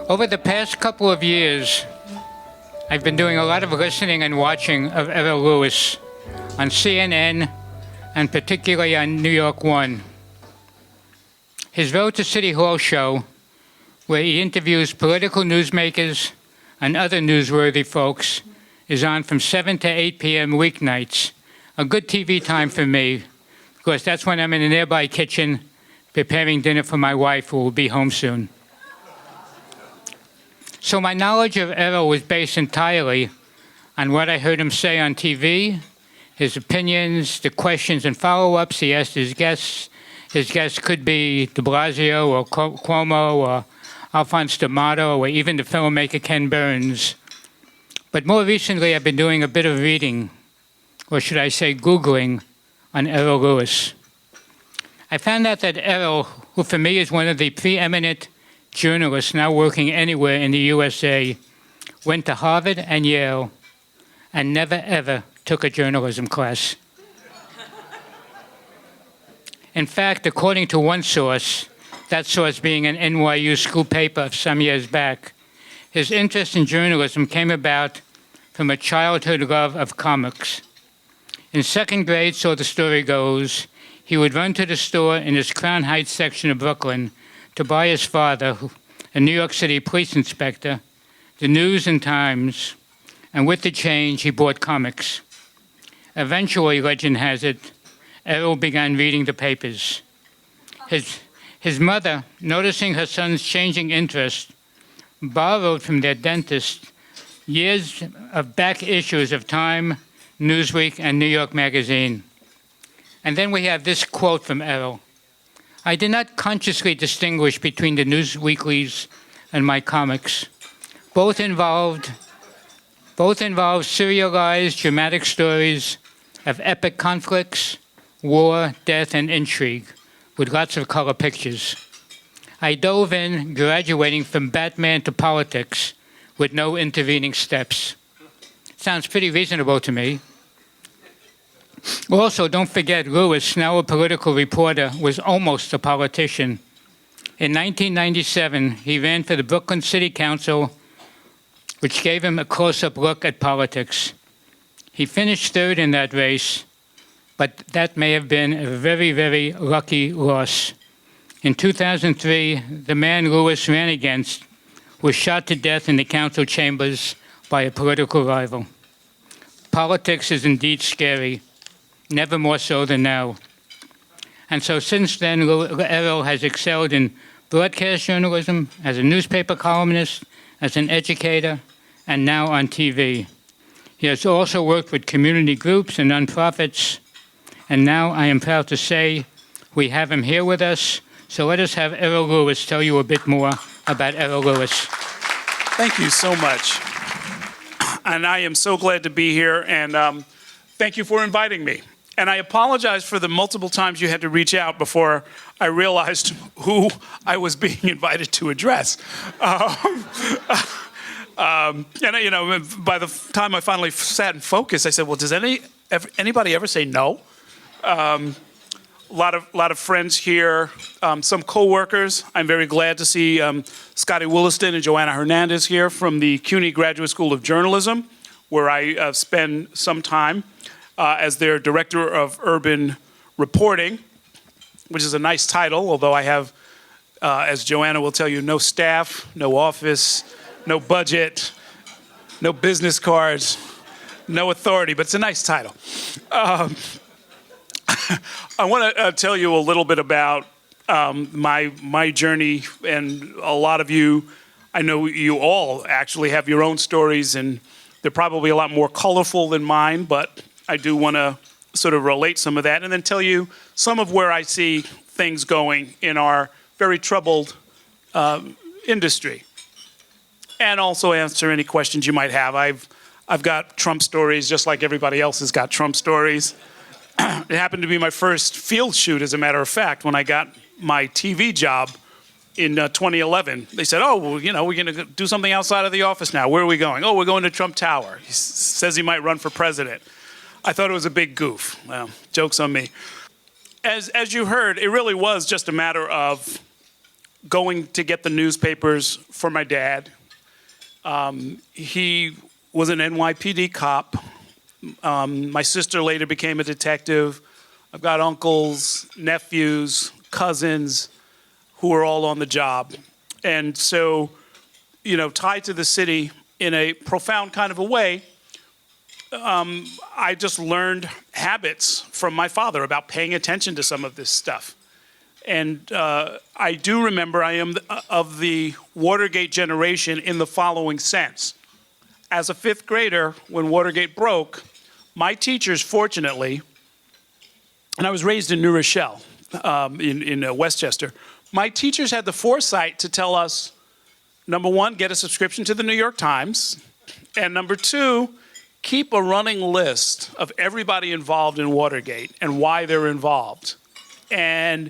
Over the past couple of years, I've been doing a lot of listening and watching of Errol Louis on CNN and particularly on New York One. His Road to City Hall show, where he interviews political newsmakers and other newsworthy folks, is on from 7 to 8 p.m. weeknights. A good TV time for me, because that's when I'm in a nearby kitchen preparing dinner for my wife, who will be home soon. So my knowledge of Errol was based entirely on what I heard him say on TV, his opinions, the questions and follow-ups he asked his guests. His guests could be de Blasio or Cuomo or Alphonse D'Amato or even the filmmaker Ken Burns. But more recently, I've been doing a bit of reading, or should I say Googling, on Errol Louis. I found out that Errol, who for me is one of the preeminent journalists now working anywhere in the USA, went to Harvard and Yale and never ever took a journalism class. In fact, according to one source, that source being an NYU school paper of some years back, his interest in journalism came about from a childhood love of comics. In second grade, so the story goes, he would run to the store in his Crown Heights section of Brooklyn to buy his father, a New York City police inspector, the News and Times, and with the change, he bought comics. Eventually, legend has it, Errol began reading the papers. His mother, noticing her son's changing interest, borrowed from their dentist years of back issues of Time, Newsweek, and New York Magazine. And then we have this quote from Errol. I did not consciously distinguish between the news weeklies and my comics. Both involved serialized dramatic stories of epic conflicts, war, death, and intrigue, with lots of color pictures. I dove in, graduating from Batman to politics, with no intervening steps. Sounds pretty reasonable to me. Also, don't forget, Louis, now a political reporter, was almost a politician. In 1997, he ran for the Brooklyn City Council, which gave him a close-up look at politics. He finished third in that race, but that may have been a very, very lucky loss. In 2003, the man Louis ran against was shot to death in the council chambers by a political rival. Politics is indeed scary, never more so than now. And so since then, Errol has excelled in broadcast journalism, as a newspaper columnist, as an educator, and now on TV. He has also worked with community groups and nonprofits, and now I am proud to say we have him here with us. So let us have Errol Louis tell you a bit more about Errol Louis. Thank you so much. And I am so glad to be here, and thank you for inviting me. And I apologize for the multiple times you had to reach out before I realized who I was being invited to address. And you know, by the time I finally sat and focused, I said, "Well, does anybody ever say no?" A lot of friends here, some coworkers. I'm very glad to see Scotty Williston and Joanna Hernandez here from the CUNY Graduate School of Journalism, where I spend some time as their Director of Urban Reporting, which is a nice title, although I have, as Joanna will tell you, no staff, no office, no budget, no business cards, no authority, but it's a nice title. I want to tell you a little bit about my journey, and a lot of you, I know you all actually have your own stories, and they're probably a lot more colorful than mine, but I do want to sort of relate some of that and then tell you some of where I see things going in our very troubled industry, and also answer any questions you might have. I've got Trump stories just like everybody else has got Trump stories. It happened to be my first field shoot, as a matter of fact, when I got my TV job in 2011. They said, "Oh, well, you know, we're going to do something outside of the office now. Where are we going?" "Oh, we're going to Trump Tower. He says he might run for president." I thought it was a big goof. Well, joke's on me. As you heard, it really was just a matter of going to get the newspapers for my dad. He was an NYPD cop. My sister later became a detective. I've got uncles, nephews, cousins who are all on the job. And so, tied to the city in a profound kind of a way, I just learned habits from my father about paying attention to some of this stuff. And I do remember I am of the Watergate generation in the following sense. As a fifth grader, when Watergate broke, my teachers, fortunately, and I was raised in New Rochelle, in Westchester, my teachers had the foresight to tell us, number one, get a subscription to the New York Times, and number two, keep a running list of everybody involved in Watergate and why they're involved. And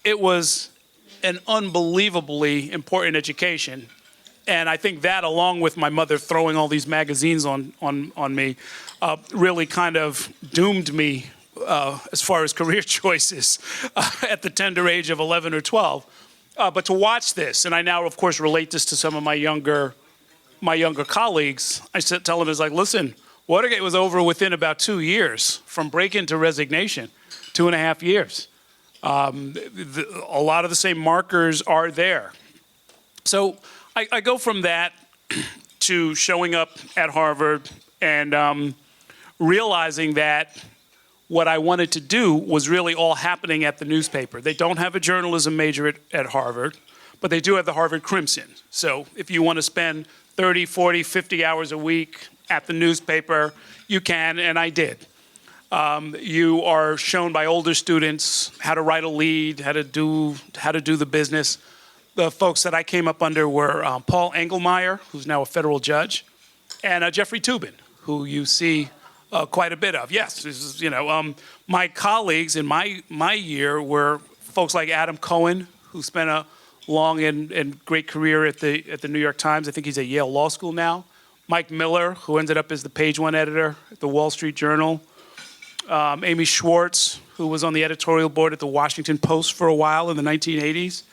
it was an unbelievably important education. And I think that, along with my mother throwing all these magazines on me, really kind of doomed me as far as career choices at the tender age of 11 or 12. But to watch this, and I now, of course, relate this to some of my younger colleagues, I tell them, it's like, listen, Watergate was over within about 2 years, from break-in to resignation, 2.5 years. A lot of the same markers are there. So I go from that to showing up at Harvard and realizing that what I wanted to do was really all happening at the newspaper. They don't have a journalism major at Harvard, but they do have the Harvard Crimson. So if you want to spend 30, 40, 50 hours a week at the newspaper, you can, and I did. You are shown by older students how to write a lead, how to do the business. The folks that I came up under were Paul Engelmeyer, who's now a federal judge, and Jeffrey Toobin, who you see quite a bit of. Yes, this is, my colleagues in my year were folks like Adam Cohen, who spent a long and great career at the New York Times. I think he's at Yale Law School now. Mike Miller, who ended up as the page one editor at the Wall Street Journal. Amy Schwartz, who was on the editorial board at the Washington Post for a while in the 1980s.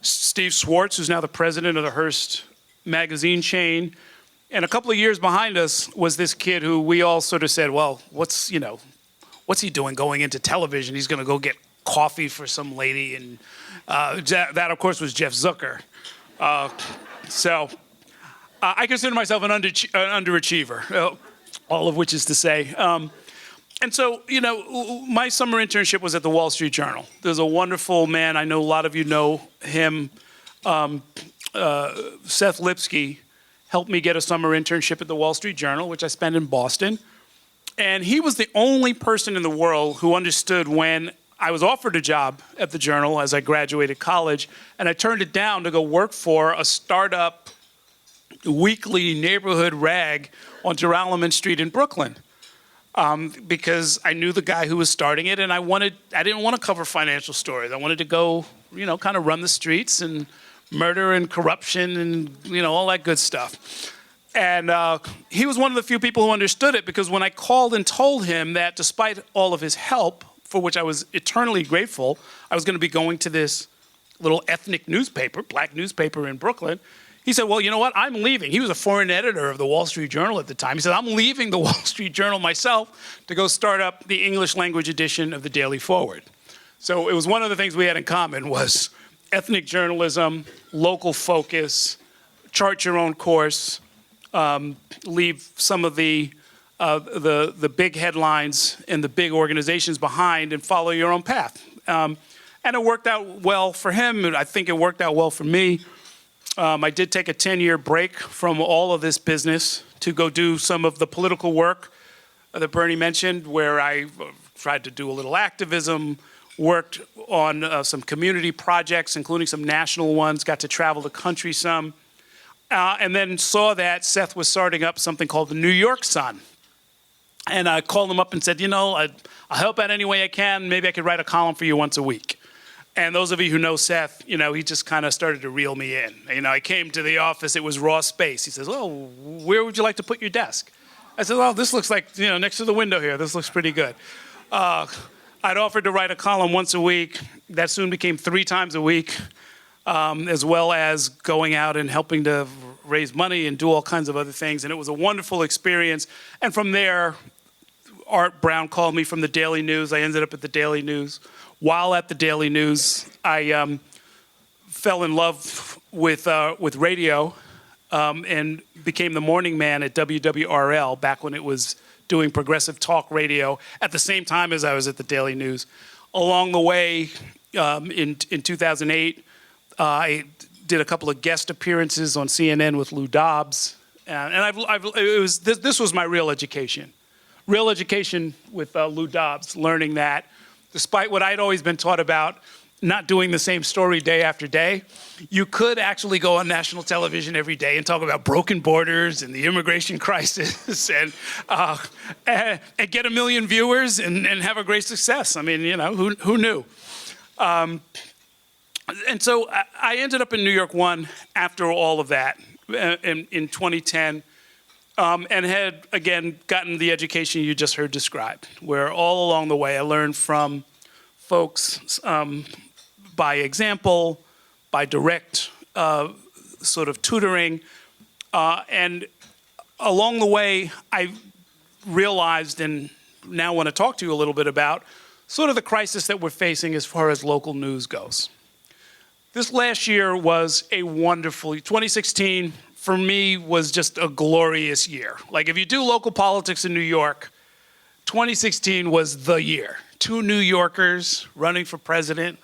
Steve Swartz, who's now the president of the Hearst magazine chain. And a couple of years behind us was this kid who we all sort of said, well, what's he doing going into television? He's going to go get coffee for some lady. And that, of course, was Jeff Zucker. So I consider myself an underachiever, all of which is to say. And so, my summer internship was at the Wall Street Journal. There's a wonderful man, I know a lot of you know him, Seth Lipsky, helped me get a summer internship at the Wall Street Journal, which I spent in Boston. And he was the only person in the world who understood when I was offered a job at the Journal as I graduated college, and I turned it down to go work for a startup weekly neighborhood rag on Joralemon Street in Brooklyn. Because I knew the guy who was starting it, and I didn't want to cover financial stories. I wanted to go, kind of run the streets and murder and corruption and, all that good stuff. And he was one of the few people who understood it, because when I called and told him that despite all of his help, for which I was eternally grateful, I was going to be going to this little ethnic newspaper, black newspaper in Brooklyn, he said, well, you know what, I'm leaving. He was a foreign editor of the Wall Street Journal at the time. He said, I'm leaving the Wall Street Journal myself to go start up the English language edition of the Daily Forward. So it was one of the things we had in common was ethnic journalism, local focus, chart your own course, leave some of the big headlines and the big organizations behind and follow your own path. And it worked out well for him. I think it worked out well for me. I did take a 10-year break from all of this business to go do some of the political work that Bernie mentioned, where I tried to do a little activism, worked on some community projects, including some national ones, got to travel the country some, and then saw that Seth was starting up something called the New York Sun. And I called him up and said, I'll help out any way I can. Maybe I could write a column for you once a week. And those of you who know Seth, he just kind of started to reel me in. I came to the office, it was raw space. He says, oh, where would you like to put your desk? I said, well, this looks like, next to the window here. This looks pretty good. I'd offered to write a column once a week. That soon became 3 times a week. as well as going out and helping to raise money and do all kinds of other things. And it was a wonderful experience. And from there, Art Brown called me from the Daily News. I ended up at the Daily News. While at the Daily News, I fell in love with radio and became the morning man at WWRL back when it was doing progressive talk radio at the same time as I was at the Daily News. Along the way, in 2008, I did a couple of guest appearances on CNN with Lou Dobbs, and this was my real education. Real education with Lou Dobbs, learning that despite what I'd always been taught about not doing the same story day after day, you could actually go on national television every day and talk about broken borders and the immigration crisis and get 1 million viewers and have a great success. I mean, you know, who knew? And so I ended up in New York One after all of that in 2010. And had, again, gotten the education you just heard described, where all along the way I learned from folks by example, by direct sort of tutoring. And along the way, I realized and now want to talk to you a little bit about sort of the crisis that we're facing as far as local news goes. This last year was a wonderful, 2016, for me, was just a glorious year. Like, if you do local politics in New York, 2016 was the year. 2 New Yorkers running for president.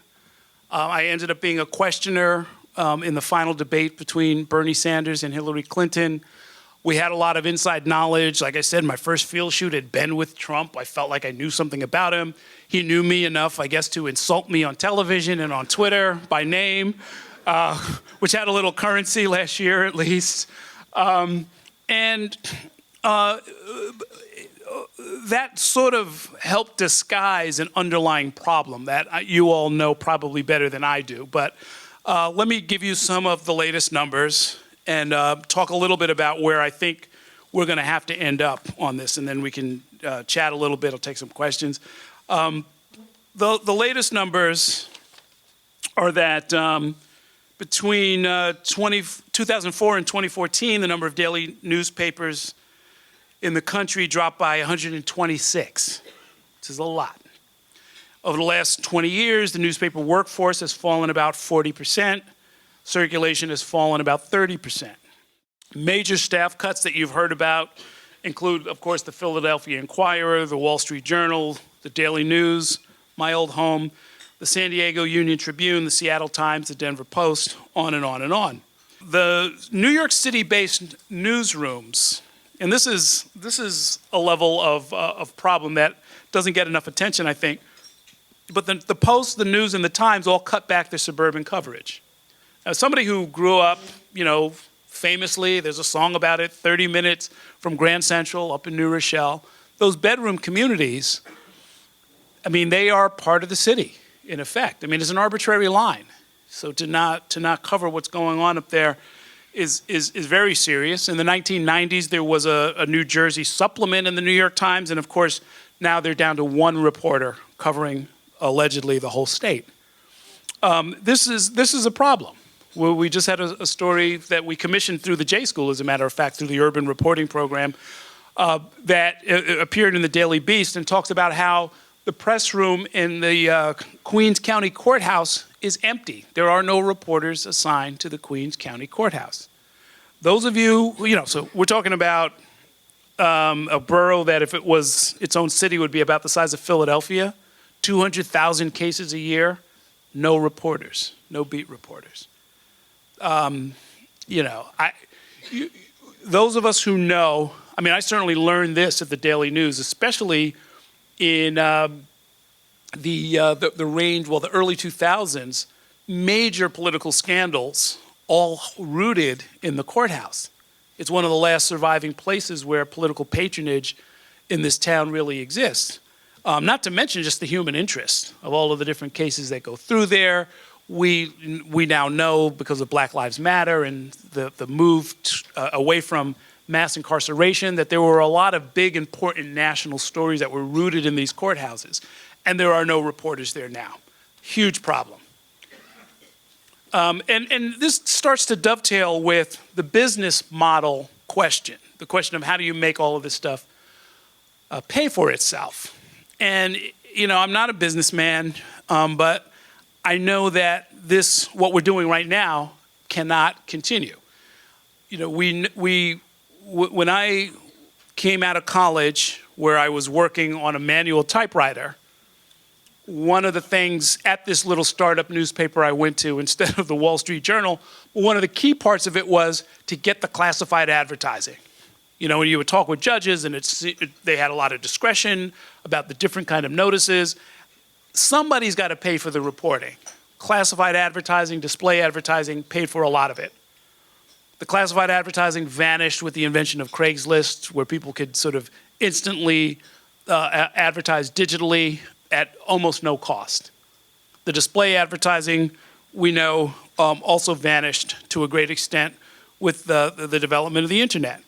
I ended up being a questioner in the final debate between Bernie Sanders and Hillary Clinton. We had a lot of inside knowledge. Like I said, my first field shoot had been with Trump. I felt like I knew something about him. He knew me enough, I guess, to insult me on television and on Twitter by name. Which had a little currency last year, at least. That sort of helped disguise an underlying problem that you all know probably better than I do. But let me give you some of the latest numbers and talk a little bit about where I think we're going to have to end up on this, and then we can chat a little bit. I'll take some questions. The latest numbers are that between 2004 and 2014, the number of daily newspapers in the country dropped by 126, which is a lot. Over the last 20 years, the newspaper workforce has fallen about 40%. Circulation has fallen about 30%. Major staff cuts that you've heard about include, of course, the Philadelphia Inquirer, the Wall Street Journal, the Daily News, my old home, the San Diego Union Tribune, the Seattle Times, the Denver Post, on and on and on. The New York City-based newsrooms, and this is a level of problem that doesn't get enough attention, I think, but the Post, the News, and the Times all cut back their suburban coverage. As somebody who grew up, you know, famously, there's a song about it, 30 minutes from Grand Central up in New Rochelle, those bedroom communities, I mean, they are part of the city. In effect, I mean, it's an arbitrary line. So to not cover what's going on up there is very serious. In the 1990s, there was a New Jersey supplement in the New York Times, and of course, now they're down to 1 reporter covering allegedly the whole state. This is a problem. We just had a story that we commissioned through the J School, as a matter of fact, through the urban reporting program, that appeared in the Daily Beast and talks about how the press room in the Queens County Courthouse is empty. There are no reporters assigned to the Queens County Courthouse. Those of you, you know, so we're talking about a borough that if it was its own city would be about the size of Philadelphia, 200,000 cases a year, no reporters, no beat reporters. You know, those of us who know, I mean, I certainly learned this at the Daily News, especially in the range, well, the early 2000s, major political scandals all rooted in the courthouse. It's one of the last surviving places where political patronage in this town really exists. Not to mention just the human interest of all of the different cases that go through there. We now know, because of Black Lives Matter and the move away from mass incarceration, that there were a lot of big, important national stories that were rooted in these courthouses. And there are no reporters there now. Huge problem. And this starts to dovetail with the business model question, the question of how do you make all of this stuff pay for itself. And, I'm not a businessman, but I know that what we're doing right now cannot continue. When I came out of college where I was working on a manual typewriter, one of the things at this little startup newspaper I went to instead of the Wall Street Journal, one of the key parts of it was to get the classified advertising. When you would talk with judges and they had a lot of discretion about the different kind of notices, somebody's got to pay for the reporting. Classified advertising, display advertising, paid for a lot of it. The classified advertising vanished with the invention of Craigslist, where people could sort of instantly advertise digitally at almost no cost. The display advertising, we know, also vanished to a great extent with the development of the internet.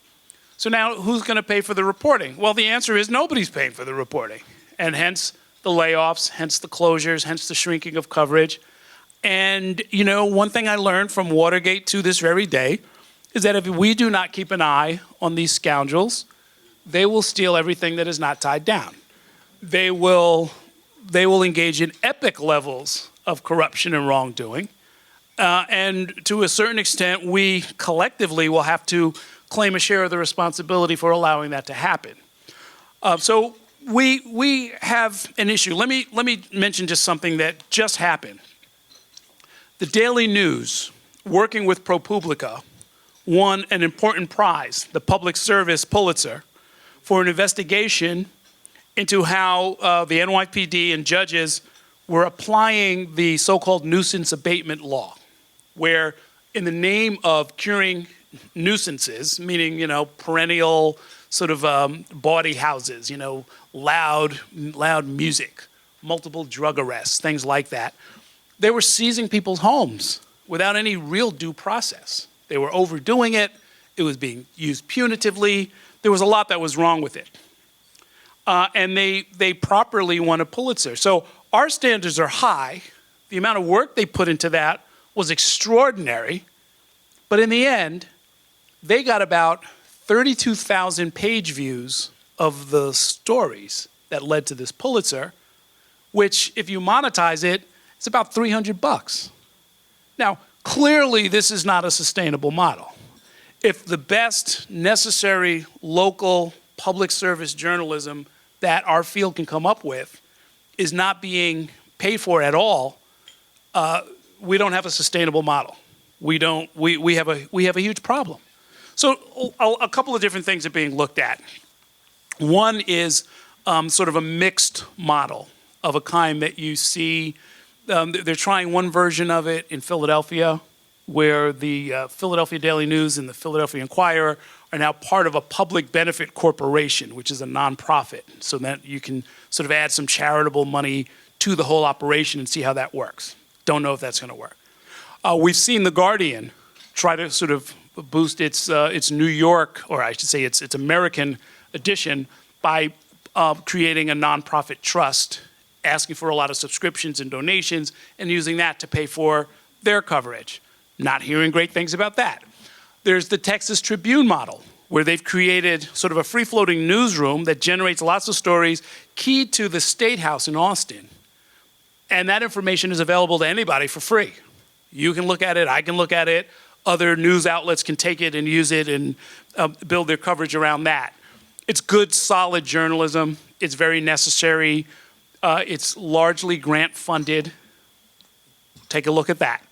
So now who's going to pay for the reporting? Well, the answer is nobody's paying for the reporting. And hence the layoffs, hence the closures, hence the shrinking of coverage. And, one thing I learned from Watergate to this very day is that if we do not keep an eye on these scoundrels, they will steal everything that is not tied down. They will engage in epic levels of corruption and wrongdoing. And to a certain extent, we collectively will have to claim a share of the responsibility for allowing that to happen. So we have an issue. Let me mention just something that just happened. The Daily News, working with ProPublica, won an important prize, the Public Service Pulitzer, for an investigation into how the NYPD and judges were applying the so-called nuisance abatement law, where in the name of curing nuisances, meaning, perennial sort of bawdy houses, loud music, multiple drug arrests, things like that, they were seizing people's homes without any real due process. They were overdoing it. It was being used punitively. There was a lot that was wrong with it. And they properly won a Pulitzer. So our standards are high. The amount of work they put into that was extraordinary. But in the end, they got about 32,000 page views of the stories that led to this Pulitzer, which if you monetize it, it's about $300. Now, clearly this is not a sustainable model. If the best necessary local public service journalism that our field can come up with is not being paid for at all, we don't have a sustainable model. We have a huge problem. So a couple of different things are being looked at. One is sort of a mixed model of a kind that you see. They're trying one version of it in Philadelphia, where the Philadelphia Daily News and the Philadelphia Inquirer are now part of a public benefit corporation, which is a nonprofit, so that you can sort of add some charitable money to the whole operation and see how that works. Don't know if that's going to work. We've seen The Guardian try to sort of boost its New York, or I should say its American edition, by creating a nonprofit trust, asking for a lot of subscriptions and donations, and using that to pay for their coverage. Not hearing great things about that. There's the Texas Tribune model, where they've created sort of a free-floating newsroom that generates lots of stories keyed to the State House in Austin. And that information is available to anybody for free. You can look at it, I can look at it, other news outlets can take it and use it and build their coverage around that. It's good, solid journalism. It's very necessary. It's largely grant-funded. Take a look at that.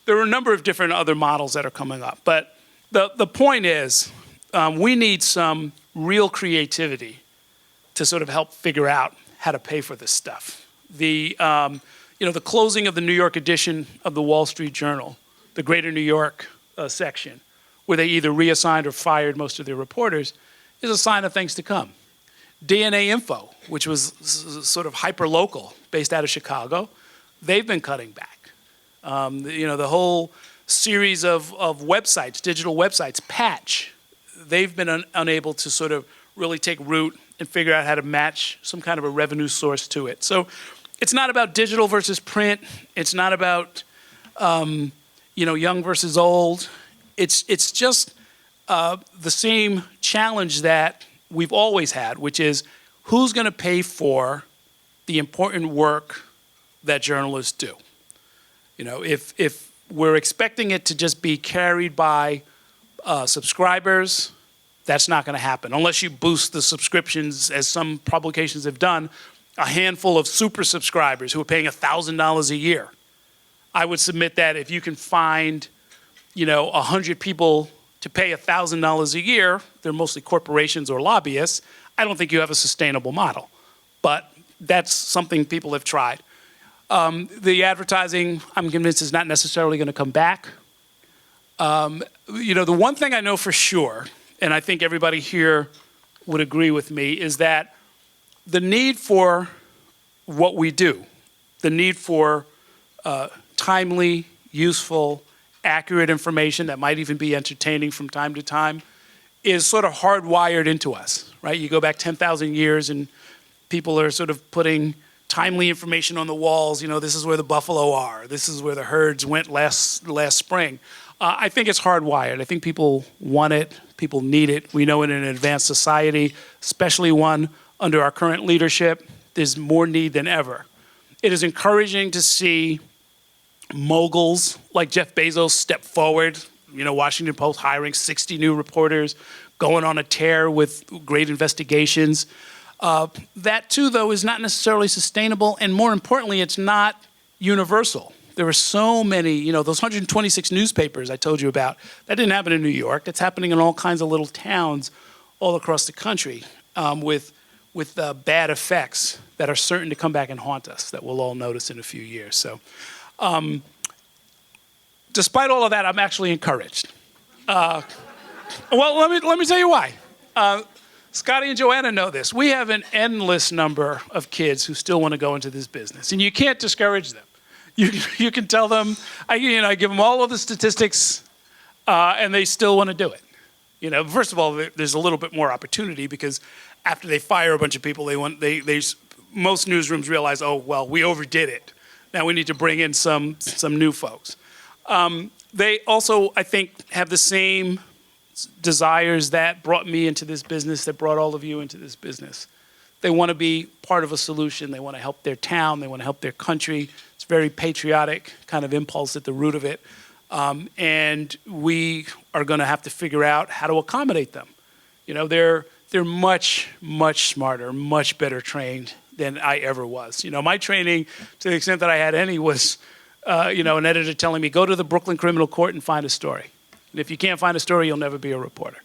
There are a number of different other models that are coming up. But the point is, we need some real creativity to sort of help figure out how to pay for this stuff. The closing of the New York edition of the Wall Street Journal, the Greater New York section, where they either reassigned or fired most of their reporters, is a sign of things to come. DNA Info, which was sort of hyper-local, based out of Chicago, they've been cutting back. The whole series of websites, digital websites, Patch, they've been unable to sort of really take root and figure out how to match some kind of a revenue source to it. So it's not about digital versus print. It's not about young versus old. It's just the same challenge that we've always had, which is who's going to pay for the important work that journalists do. If we're expecting it to just be carried by subscribers, that's not going to happen unless you boost the subscriptions, as some publications have done. A handful of super subscribers who are paying $1,000 a year. I would submit that if you can find, 100 people to pay $1,000 a year, they're mostly corporations or lobbyists, I don't think you have a sustainable model. But that's something people have tried. The advertising, I'm convinced, is not necessarily going to come back. The one thing I know for sure, and I think everybody here would agree with me, is that the need for what we do, the need for timely, useful, accurate information that might even be entertaining from time to time, is sort of hardwired into us, right? You go back 10,000 years and people are sort of putting timely information on the walls. This is where the buffalo are. This is where the herds went last spring. I think it's hardwired. I think people want it. People need it. We know in an advanced society, especially one under our current leadership, there's more need than ever. It is encouraging to see moguls like Jeff Bezos step forward. Washington Post hiring 60 new reporters, going on a tear with great investigations. That too, though, is not necessarily sustainable, and more importantly, it's not universal. There are so many, those 126 newspapers I told you about, that didn't happen in New York. That's happening in all kinds of little towns all across the country with bad effects that are certain to come back and haunt us, that we'll all notice in a few years. So despite all of that, I'm actually encouraged. Well, let me tell you why. Scotty and Joanna know this. We have an endless number of kids who still want to go into this business, and you can't discourage them. You can tell them, I give them all of the statistics, and they still want to do it. First of all, there's a little bit more opportunity because after they fire a bunch of people, most newsrooms realize, oh, well, we overdid it. Now we need to bring in some new folks. They also, I think, have the same desires that brought me into this business, that brought all of you into this business. They want to be part of a solution. They want to help their town. They want to help their country. It's a very patriotic kind of impulse at the root of it. And we are going to have to figure out how to accommodate them. They're much, much smarter, much better trained than I ever was. My training, to the extent that I had any, was, an editor telling me, go to the Brooklyn Criminal Court and find a story. And if you can't find a story, you'll never be a reporter,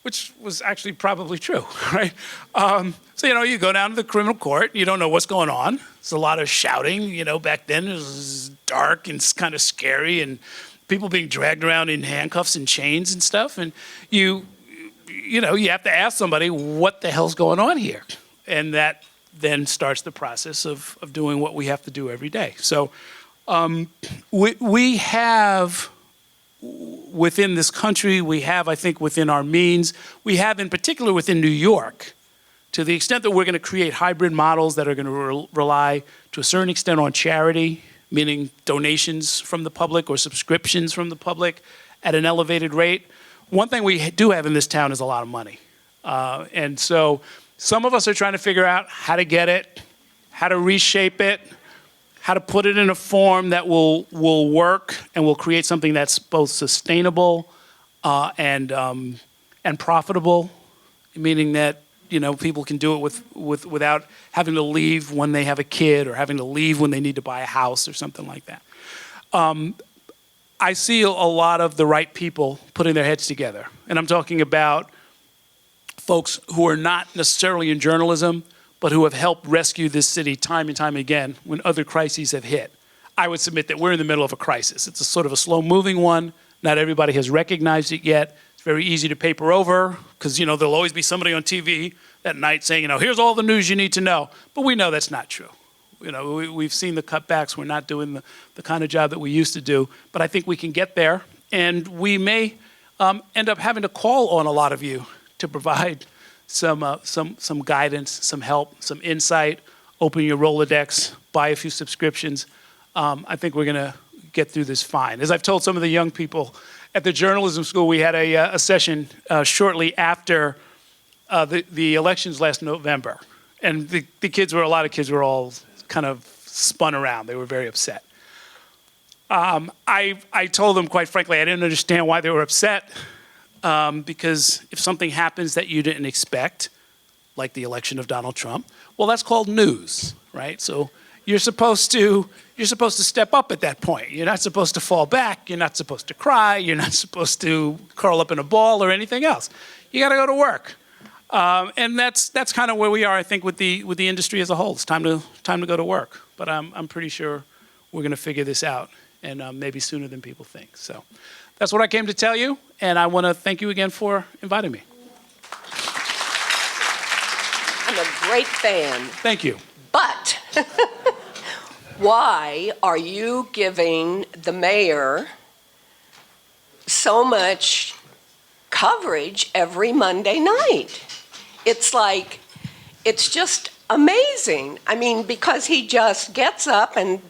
which was actually probably true, right? So, you go down to the criminal court, you don't know what's going on. There's a lot of shouting, back then it was dark and kind of scary and people being dragged around in handcuffs and chains and stuff. And you have to ask somebody, what the hell's going on here? And that then starts the process of doing what we have to do every day. So we have, within this country, we have, I think, within our means, we have in particular within New York, to the extent that we're going to create hybrid models that are going to rely to a certain extent on charity, meaning donations from the public or subscriptions from the public at an elevated rate. One thing we do have in this town is a lot of money. And so some of us are trying to figure out how to get it, how to reshape it, how to put it in a form that will work and will create something that's both sustainable and profitable, meaning that people can do it without having to leave when they have a kid or having to leave when they need to buy a house or something like that. I see a lot of the right people putting their heads together, and I'm talking about folks who are not necessarily in journalism, but who have helped rescue this city time and time again when other crises have hit. I would submit that we're in the middle of a crisis. It's a sort of a slow-moving one. Not everybody has recognized it yet. It's very easy to paper over because, there'll always be somebody on TV at night saying, here's all the news you need to know. But we know that's not true. We've seen the cutbacks. We're not doing the kind of job that we used to do. But I think we can get there. And we may end up having to call on a lot of you to provide some guidance, some help, some insight, open your Rolodex, buy a few subscriptions. I think we're going to get through this fine. As I've told some of the young people at the journalism school, we had a session shortly after the elections last November. And a lot of kids were all kind of spun around. They were very upset. I told them, quite frankly, I didn't understand why they were upset, because if something happens that you didn't expect, like the election of Donald Trump, well, that's called news, right? So you're supposed to step up at that point. You're not supposed to fall back. You're not supposed to cry. You're not supposed to curl up in a ball or anything else. You got to go to work. And that's kind of where we are, I think, with the industry as a whole. It's time to go to work. But I'm pretty sure we're going to figure this out, and maybe sooner than people think. So that's what I came to tell you, and I want to thank you again for inviting me. I'm a great fan. Thank you. But why are you giving the mayor so much coverage every Monday night? It's like, it's just amazing. I mean, because he just gets up and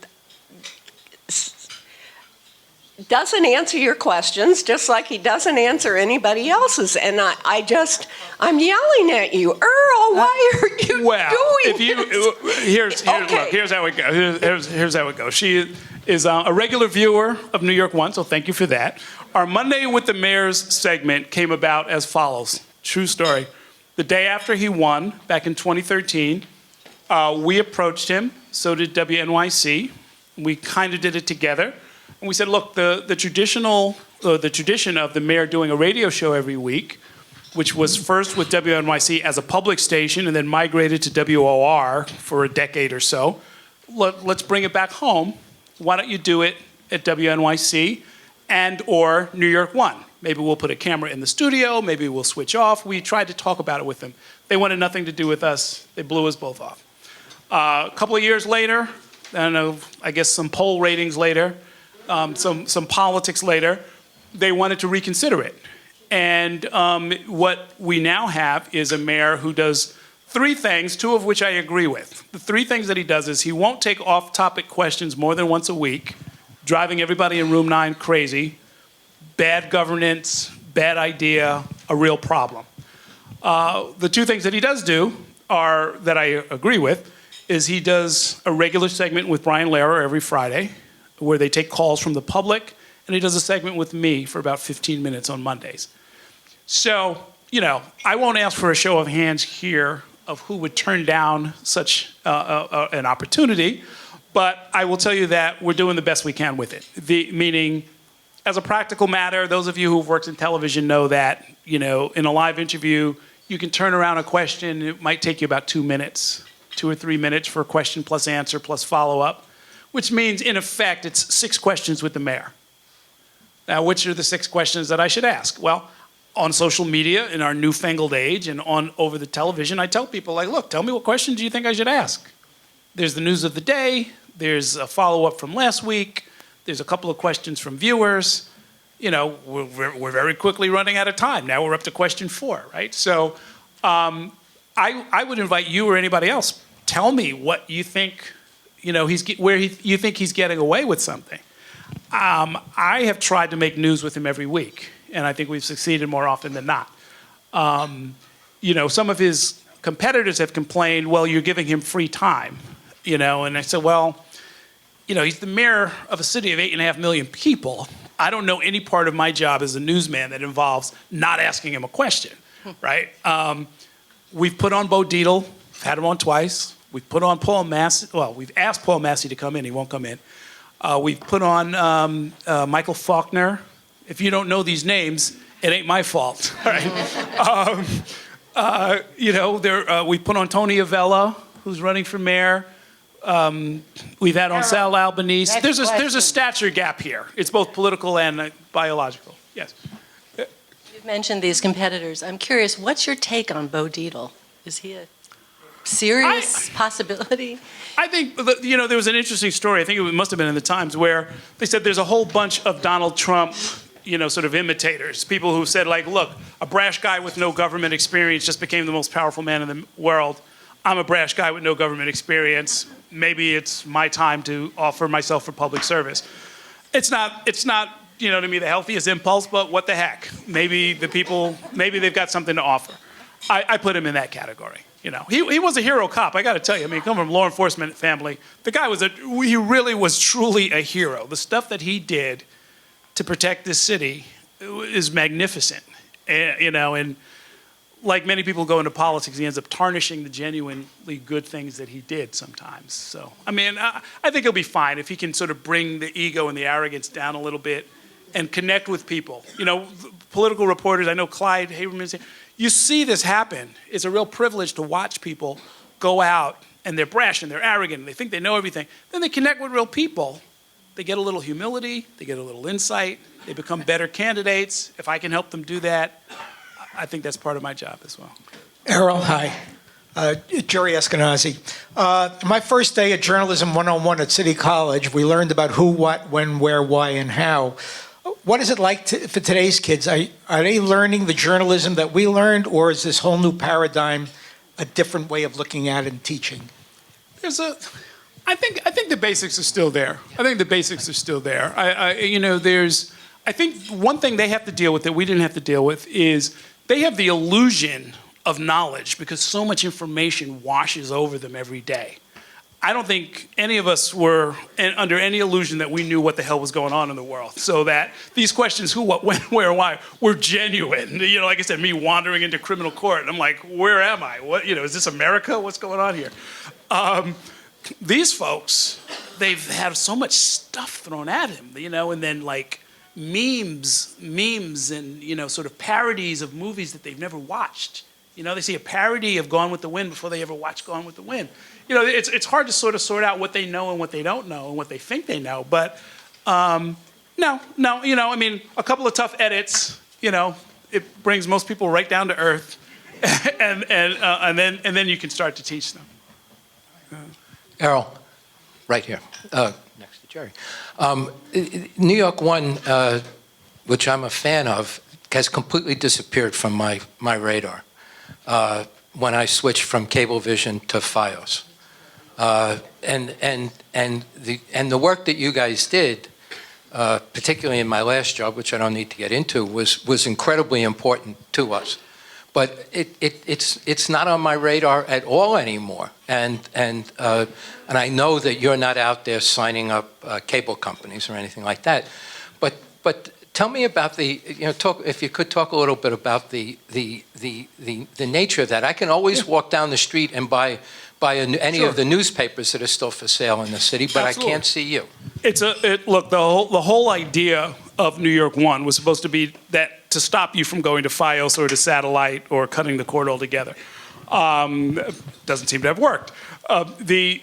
doesn't answer your questions, just like he doesn't answer anybody else's. And I'm yelling at you, Earl, why are you doing this? Here's how it goes. Here's how it goes. She is a regular viewer of New York One, so thank you for that. Our Monday with the Mayor's segment came about as follows. True story. The day after he won, back in 2013, we approached him, so did WNYC. We kind of did it together. And we said, look, the tradition of the mayor doing a radio show every week, which was first with WNYC as a public station and then migrated to WOR for a decade or so, let's bring it back home. Why don't you do it at WNYC and or New York One? Maybe we'll put a camera in the studio, maybe we'll switch off. We tried to talk about it with them. They wanted nothing to do with us. They blew us both off. A couple of years later, I don't know, I guess some poll ratings later, some politics later, they wanted to reconsider it. And what we now have is a mayor who does three things, two of which I agree with. The three things that he does is he won't take off-topic questions more than once a week, driving everybody in room 9 crazy, bad governance, bad idea, a real problem. The two things that he does do are, that I agree with, is he does a regular segment with Brian Lehrer every Friday, where they take calls from the public, and he does a segment with me for about 15 minutes on Mondays. So, I won't ask for a show of hands here of who would turn down such an opportunity, but I will tell you that we're doing the best we can with it. Meaning, as a practical matter, those of you who've worked in television know that, in a live interview, you can turn around a question, it might take you about 2 minutes, 2 or 3 minutes for a question plus answer plus follow-up, which means, in effect, it's 6 questions with the mayor. Now, which are the 6 questions that I should ask? Well, on social media, in our newfangled age, and over the television, I tell people, look, tell me what questions do you think I should ask? There's the news of the day, there's a follow-up from last week, there's a couple of questions from viewers. We're very quickly running out of time. Now we're up to question 4, right? So I would invite you or anybody else, tell me what you think, you think he's getting away with something. I have tried to make news with him every week, and I think we've succeeded more often than not. Some of his competitors have complained, well, you're giving him free time, and I said, well, he's the mayor of a city of 8.5 million people. I don't know any part of my job as a newsman that involves not asking him a question, right? We've put on Bo Dietl, had him on twice. We've put on Paul Massey. Well, we've asked Paul Massey to come in. He won't come in. We've put on Michael Faulkner. If you don't know these names, it ain't my fault. Right? We put on Tony Avella, who's running for mayor. We've had on Sal Albanese. There's a stature gap here. It's both political and biological. Yes. You've mentioned these competitors. I'm curious, what's your take on Bo Dietl? Is he a serious possibility? I think, there was an interesting story, I think it must have been in the Times, where they said there's a whole bunch of Donald Trump, sort of imitators, people who said, look, a brash guy with no government experience just became the most powerful man in the world. I'm a brash guy with no government experience. Maybe it's my time to offer myself for public service. It's not, you know, to me, the healthiest impulse, but what the heck? Maybe they've got something to offer. I put him in that category. You know, he was a hero cop. I got to tell you. I mean, coming from a law enforcement family, the guy he really was truly a hero. The stuff that he did to protect this city is magnificent. You know, and like many people go into politics, he ends up tarnishing the genuinely good things that he did sometimes. So, I mean, I think he'll be fine if he can sort of bring the ego and the arrogance down a little bit and connect with people. You know, political reporters, I know Clyde Haberman, you see this happen. It's a real privilege to watch people go out and they're brash and they're arrogant and they think they know everything. Then they connect with real people. They get a little humility, they get a little insight, they become better candidates. If I can help them do that, I think that's part of my job as well. Errol, hi. Jerry Eskenazi. My first day at Journalism 101 at City College, we learned about who, what, when, where, why, and how. What is it like for today's kids? Are they learning the journalism that we learned, or is this whole new paradigm a different way of looking at it and teaching? I think the basics are still there. I think one thing they have to deal with that we didn't have to deal with is they have the illusion of knowledge because so much information washes over them every day. I don't think any of us were under any illusion that we knew what the hell was going on in the world. So that these questions, who, what, when, where, why, were genuine. You know, like I said, me wandering into criminal court, and I'm like, where am I? What, you know, is this America? What's going on here? These folks, they've had so much stuff thrown at him, you know, and then like memes and, you know, sort of parodies of movies that they've never watched. You know, they see a parody of Gone with the Wind before they ever watch Gone with the Wind. You know, it's hard to sort of sort out what they know and what they don't know and what they think they know. But no, you know, I mean, a couple of tough edits, you know, it brings most people right down to earth, and then you can start to teach them. Errol, right here, next to Jerry. New York One, which I'm a fan of, has completely disappeared from my radar when I switched from Cablevision to FiOS. And the work that you guys did, particularly in my last job, which I don't need to get into, was incredibly important to us. But it's not on my radar at all anymore. And I know that you're not out there signing up cable companies or anything like that. But tell me about if you could talk a little bit about the nature of that. I can always walk down the street and buy any Sure. of the newspapers that are still for sale in the city, but Absolutely. I can't see you. Look, the whole idea of New York One was supposed to be that to stop you from going to FiOS or to satellite or cutting the cord altogether. Doesn't seem to have worked. The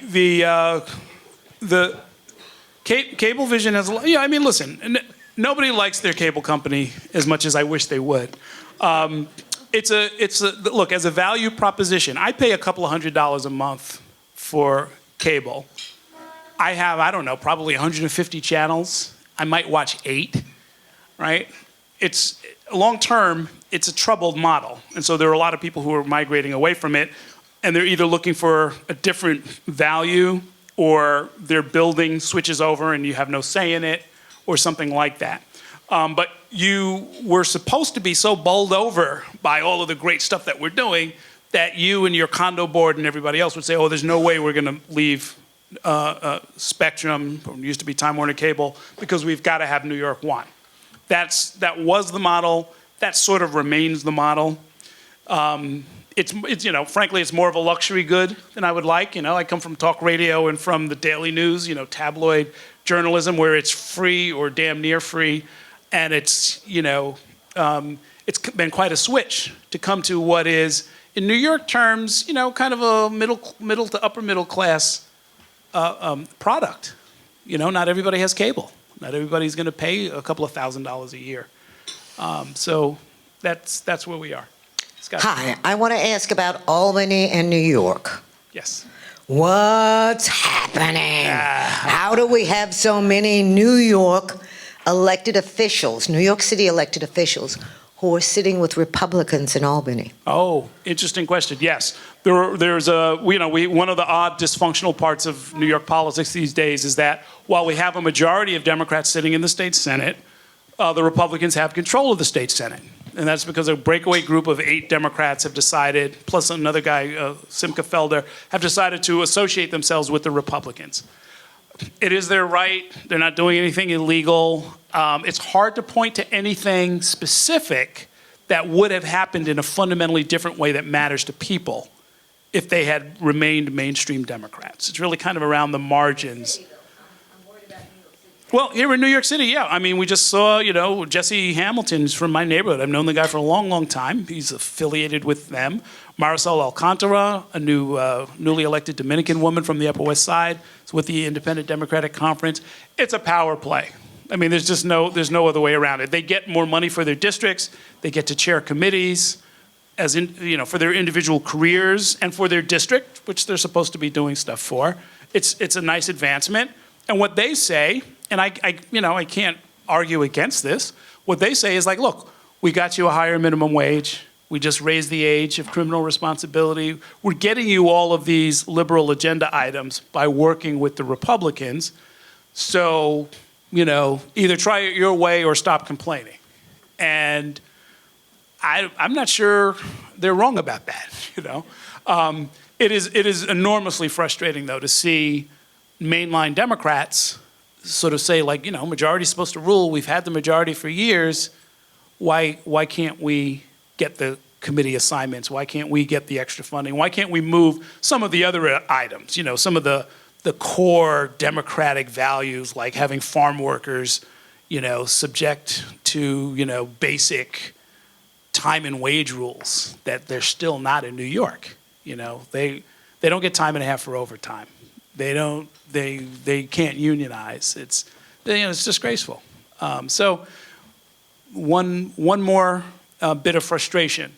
Cablevision has, yeah. I mean, listen, nobody likes their cable company as much as I wish they would. Look, as a value proposition, I pay a couple of $100s a month for cable. I have, I don't know, probably 150 channels. I might watch 8, right? It's long term, it's a troubled model. And so there are a lot of people who are migrating away from it, and they're either looking for a different value or their building switches over and you have no say in it or something like that. But you were supposed to be so bowled over by all of the great stuff that we're doing that you and your condo board and everybody else would say, oh, there's no way we're going to leave Spectrum, or used to be Time Warner Cable, because we've got to have New York One. That was the model. That sort of remains the model. It's you know, frankly, it's more of a luxury good than I would like. You know, I come from talk radio and from the daily news, you know, tabloid journalism where it's free or damn near free. And it's, you know, it's been quite a switch to come to what is, in New York terms, you know, kind of a middle to upper middle class product. You know, not everybody has cable. Not everybody's going to pay a couple of $1,000s a year. So that's where we are. Scott. Hi, I want to ask about Albany and New York. Yes. What's happening? How do we have so many New York elected officials, New York City elected officials, who are sitting with Republicans in Albany? Oh, interesting question. Yes. There's one of the odd dysfunctional parts of New York politics these days is that while we have a majority of Democrats sitting in the state Senate, the Republicans have control of the state Senate. And that's because a breakaway group of 8 Democrats have decided, plus another guy, Simca Felder, have decided to associate themselves with the Republicans. It is their right. They're not doing anything illegal. It's hard to point to anything specific that would have happened in a fundamentally different way that matters to people if they had remained mainstream Democrats. It's really kind of around the margins. Well, here in New York City, yeah. I mean, we just saw, Jesse Hamilton's from my neighborhood. I've known the guy for a long, long time. He's affiliated with them. Marisol Alcantara, a newly elected Dominican woman from the Upper West Side, is with the Independent Democratic Conference. It's a power play. I mean, there's no other way around it. They get more money for their districts. They get to chair committees, for their individual careers and for their district, which they're supposed to be doing stuff for. It's a nice advancement. And what they say, and I can't argue against this. What they say is like, look, we got you a higher minimum wage. We just raised the age of criminal responsibility. We're getting you all of these liberal agenda items by working with the Republicans. So, either try it your way or stop complaining. And I'm not sure they're wrong about that, It is enormously frustrating, though, to see mainline Democrats sort of say, like, majority's supposed to rule. We've had the majority for years. Why can't we get the committee assignments? Why can't we get the extra funding? Why can't we move some of the other items? Some of the core democratic values, like having farm workers, subject to, basic time and wage rules that they're still not in New York. They don't get time and a half for overtime. They can't unionize. It's disgraceful. So one more bit of frustration,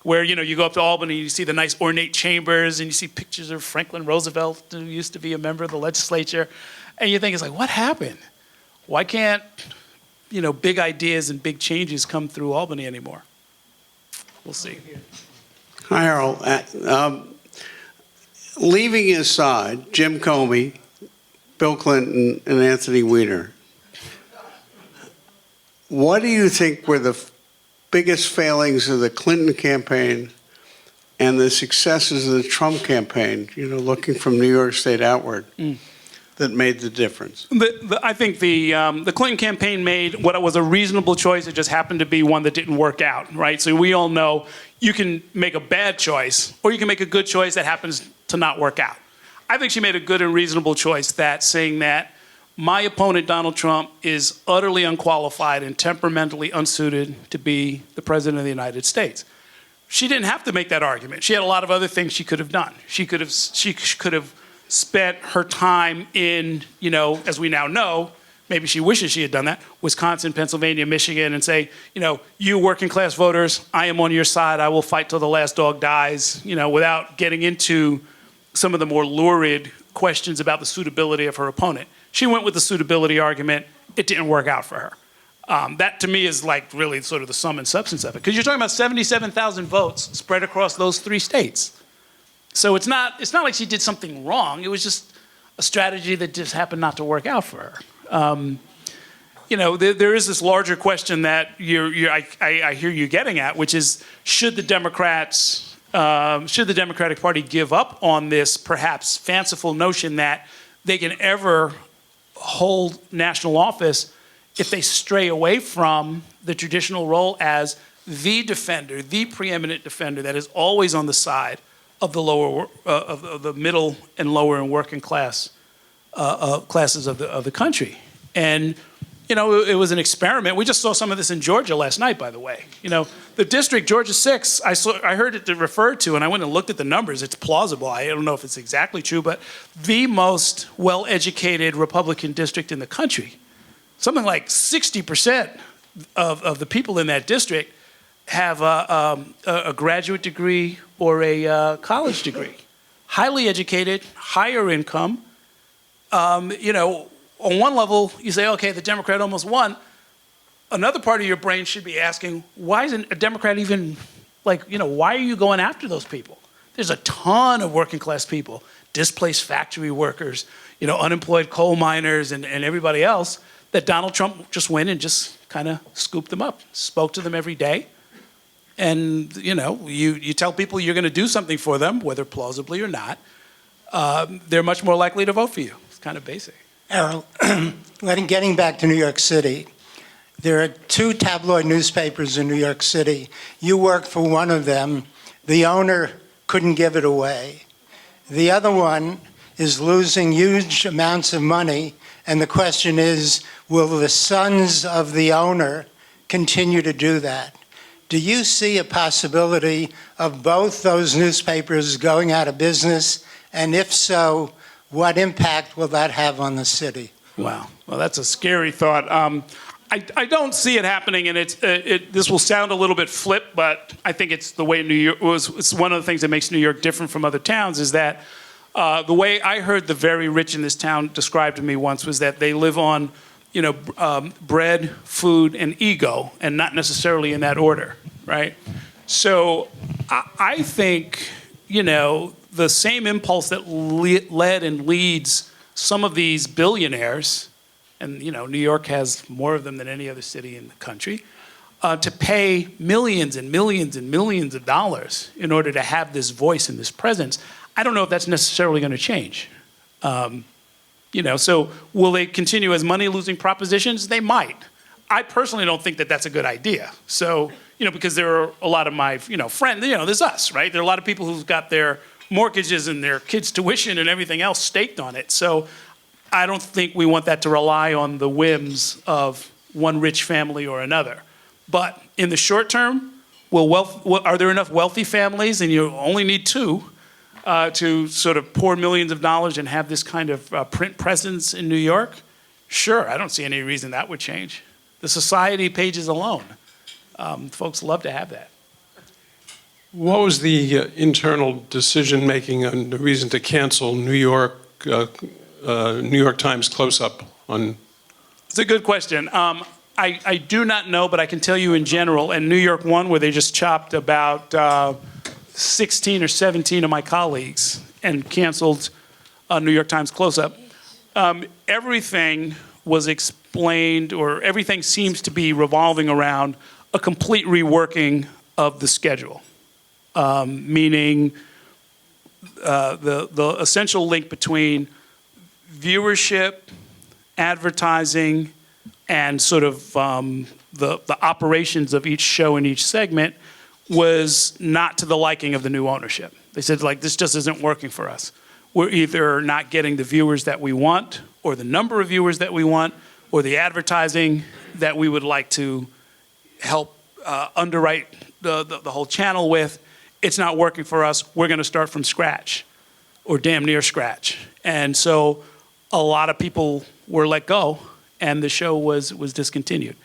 where you go up to Albany, you see the nice ornate chambers, and you see pictures of Franklin Roosevelt, who used to be a member of the legislature, and you think, it's like, what happened? Why can't big ideas and big changes come through Albany anymore? We'll see. Hi, Errol. Leaving aside Jim Comey, Bill Clinton, and Anthony Weiner, what do you think were the biggest failings of the Clinton campaign and the successes of the Trump campaign, looking from New York State outward, that made the difference? I think the Clinton campaign made what was a reasonable choice. It just happened to be one that didn't work out, right? So we all know you can make a bad choice, or you can make a good choice that happens to not work out. I think she made a good and reasonable choice, saying that my opponent, Donald Trump, is utterly unqualified and temperamentally unsuited to be the president of the United States. She didn't have to make that argument. She had a lot of other things she could have done. She could have spent her time in, as we now know, maybe she wishes she had done that, Wisconsin, Pennsylvania, Michigan, and say, you working class voters, I am on your side. I will fight till the last dog dies, without getting into some of the more lurid questions about the suitability of her opponent. She went with the suitability argument. It didn't work out for her. That, to me, is like really sort of the sum and substance of it. Because you're talking about 77,000 votes spread across those 3 states. So it's not like she did something wrong. It was just a strategy that just happened not to work out for her. There is this larger question that I hear you getting at, which is, should the Democratic Party give up on this perhaps fanciful notion that they can ever hold national office if they stray away from the traditional role as the defender, the preeminent defender that is always on the side of the lower, of the middle and lower and working class classes of the country. And it was an experiment. We just saw some of this in Georgia last night, by the way. The district, Georgia 6, I heard it referred to, and I went and looked at the numbers. It's plausible. I don't know if it's exactly true, but the most well-educated Republican district in the country. Something like 60% of the people in that district have a graduate degree or a college degree. Highly educated, higher income. On one level, you say, okay, the Democrat almost won. Another part of your brain should be asking, why isn't a Democrat even, why are you going after those people? There's a ton of working class people, displaced factory workers, unemployed coal miners and everybody else that Donald Trump just went and just kind of scooped them up, spoke to them every day. And, you tell people you're going to do something for them, whether plausibly or not, they're much more likely to vote for you. It's kind of basic. Errol, getting back to New York City, there are 2 tabloid newspapers in New York City. You work for one of them. The owner couldn't give it away. The other one is losing huge amounts of money, and the question is, will the sons of the owner continue to do that? Do you see a possibility of both those newspapers going out of business? And if so, what impact will that have on the city? Wow. Well, that's a scary thought. I don't see it happening, and this will sound a little bit flip, but I think it's the way New York it's one of the things that makes New York different from other towns is that the way I heard the very rich in this town described to me once was that they live on, bread, food, and ego, and not necessarily in that order, right? So I think, the same impulse that led and leads some of these billionaires, and New York has more of them than any other city in the country, to pay millions and millions and millions of dollars in order to have this voice and this presence. I don't know if that's necessarily going to change. So will they continue as money-losing propositions? They might. I personally don't think that that's a good idea. So, because there are a lot of my, friends, there's us, right? There are a lot of people who've got their mortgages and their kids' tuition and everything else staked on it. So I don't think we want that to rely on the whims of one rich family or another. But in the short term, are there enough wealthy families, and you only need 2, to sort of pour millions of dollars and have this kind of print presence in New York? Sure, I don't see any reason that would change. The society pages alone, folks love to have that. What was the internal decision-making and the reason to cancel New York Times close-up on? It's a good question. I do not know, but I can tell you in general, and New York One, where they just chopped about 16 or 17 of my colleagues and canceled New York Times close-up, everything was explained, or everything seems to be revolving around a complete reworking of the schedule. Meaning the essential link between viewership, advertising, and sort of the operations of each show and each segment was not to the liking of the new ownership. They said, this just isn't working for us. We're either not getting the viewers that we want, or the number of viewers that we want, or the advertising that we would like to help underwrite the whole channel with. It's not working for us. We're going to start from scratch, or damn near scratch. And so a lot of people were let go, and the show was discontinued.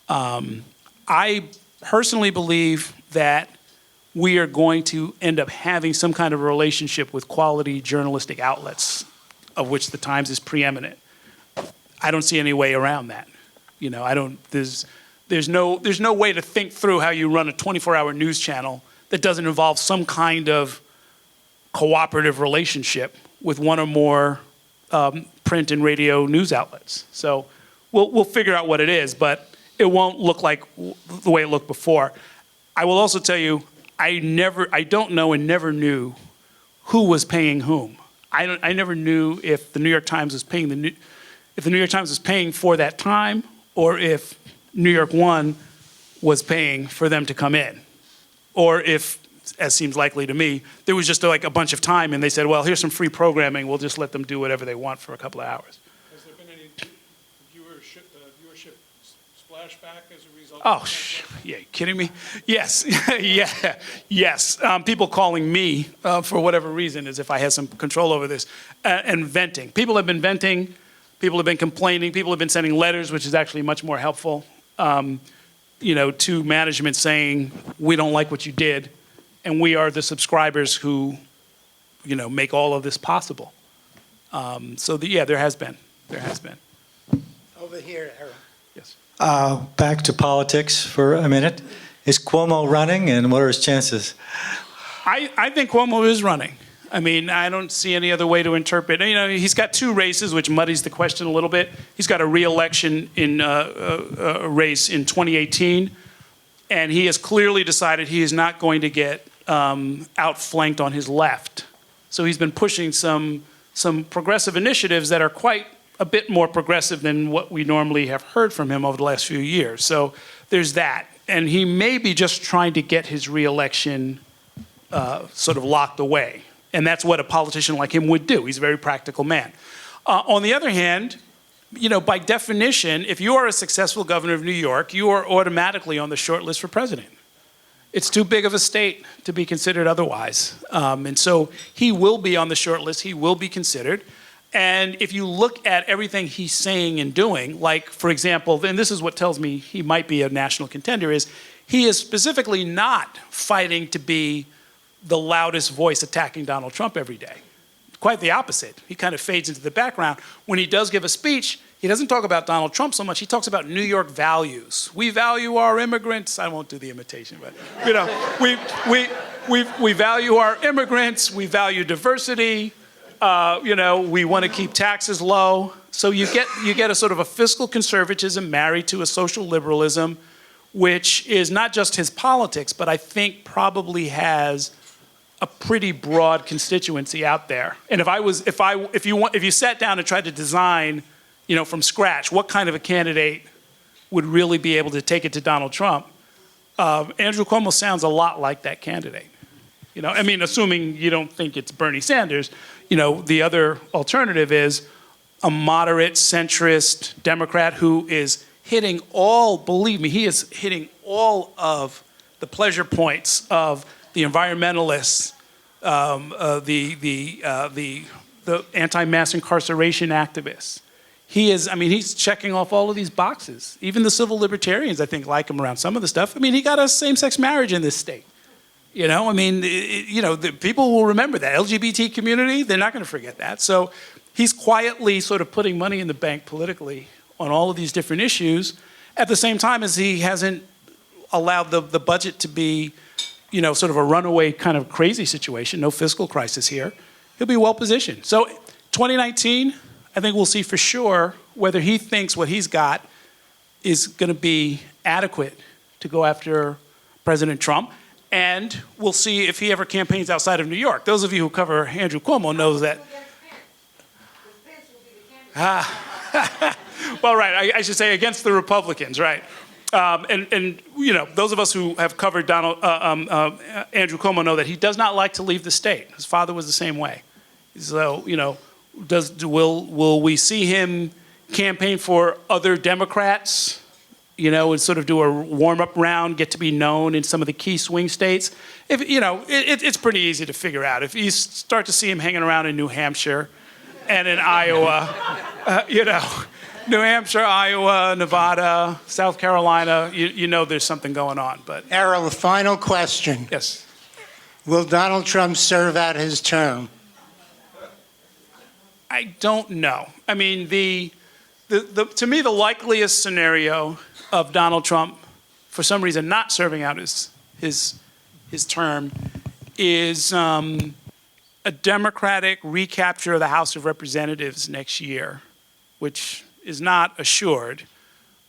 I personally believe that we are going to end up having some kind of a relationship with quality journalistic outlets, of which the Times is preeminent. I don't see any way around that. There's no way to think through how you run a 24-hour news channel that doesn't involve some kind of cooperative relationship with one or more print and radio news outlets. So we'll figure out what it is, but it won't look like the way it looked before. I will also tell you, I don't know and never knew who was paying whom. I never knew if the New York Times was paying if the New York Times was paying for that time, or if New York One was paying for them to come in, or if, as seems likely to me, there was just a bunch of time and they said, well, here's some free programming, we'll just let them do whatever they want for a couple of hours. Has there been any viewership splashback as a result? Oh, yeah, you kidding me? Yes, yes. People calling me for whatever reason, as if I had some control over this, and venting. People have been venting, people have been complaining, people have been sending letters, which is actually much more helpful, to management saying, we don't like what you did, and we are the subscribers who, make all of this possible. There has been. Over here, Errol. Yes. Back to politics for a minute. Is Cuomo running, and what are his chances? I think Cuomo is running. I mean, I don't see any other way to interpret. You know, he's got 2 races, which muddies the question a little bit. He's got a re-election in race in 2018, and he has clearly decided he is not going to get outflanked on his left. So he's been pushing some progressive initiatives that are quite a bit more progressive than what we normally have heard from him over the last few years. So there's that, and he may be just trying to get his re-election sort of locked away. And that's what a politician like him would do. He's a very practical man. On the other hand, you know, by definition, if you are a successful governor of New York, you are automatically on the short list for president. It's too big of a state to be considered otherwise. And so he will be on the short list. He will be considered. And if you look at everything he's saying and doing, like, for example, and this is what tells me he might be a national contender, is he is specifically not fighting to be the loudest voice attacking Donald Trump every day. Quite the opposite. He kind of fades into the background. When he does give a speech, he doesn't talk about Donald Trump so much. He talks about New York values. We value our immigrants. I won't do the imitation, but you know, we value our immigrants. We value diversity. You know, we want to keep taxes low. So you get a sort of a fiscal conservatism married to a social liberalism, which is not just his politics, but I think probably has a pretty broad constituency out there. And if you sat down and tried to design, you know, from scratch, what kind of a candidate would really be able to take it to Donald Trump? Andrew Cuomo sounds a lot like that candidate. You know, I mean, assuming you don't think it's Bernie Sanders, you know, the other alternative is a moderate centrist Democrat who is hitting all, believe me, he is hitting all of the pleasure points of the environmentalists, the anti-mass incarceration activists. He's checking off all of these boxes. Even the civil libertarians, I think, like him around some of the stuff. I mean, he got us same-sex marriage in this state. You know, I mean, the people will remember that. LGBT community, they're not going to forget that. So he's quietly sort of putting money in the bank politically on all of these different issues, at the same time as he hasn't allowed the budget to be, you know, sort of a runaway kind of crazy situation, no fiscal crisis here. He'll be well positioned. So 2019, I think we'll see for sure whether he thinks what he's got is going to be adequate to go after President Trump. And we'll see if he ever campaigns outside of New York. Those of you who cover Andrew Cuomo know that. Well, right, I should say against the Republicans, right? And you know, those of us who have covered Andrew Cuomo know that he does not like to leave the state. His father was the same way. So, you know, will we see him campaign for other Democrats? You know, and sort of do a warm-up round, get to be known in some of the key swing states. If you know, it's pretty easy to figure out. If you start to see him hanging around in New Hampshire and in Iowa, you know, New Hampshire, Iowa, Nevada, South Carolina, you know there's something going on. But Errol, the final question. Yes. Will Donald Trump serve out his term? I don't know. I mean, to me, the likeliest scenario of Donald Trump, for some reason, not serving out his term, is a Democratic recapture of the House of Representatives next year, which is not assured.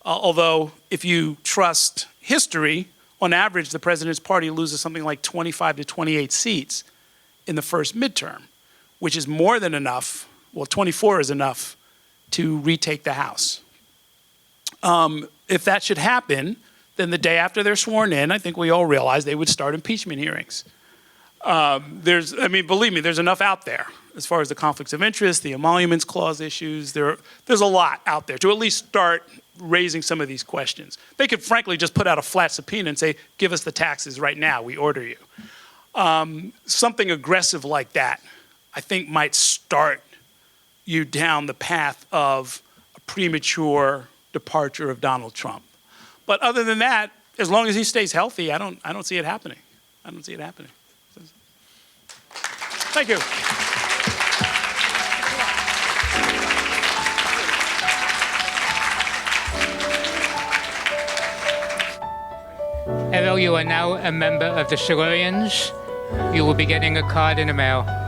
Although, if you trust history, on average, the president's party loses something like 25 to 28 seats in the first midterm, which is more than enough. Well, 24 is enough to retake the House. If that should happen, then the day after they're sworn in, I think we all realize they would start impeachment hearings. Believe me, there's enough out there as far as the conflicts of interest, the emoluments clause issues. There's a lot out there to at least start raising some of these questions. They could frankly just put out a flat subpoena and say, give us the taxes right now, we order you. Something aggressive like that, I think, might start you down the path of a premature departure of Donald Trump. But other than that, as long as he stays healthy, I don't see it happening. I don't see it happening. Thank you. Errol, you are now a member of the Silurians. you will be getting a card in the mail.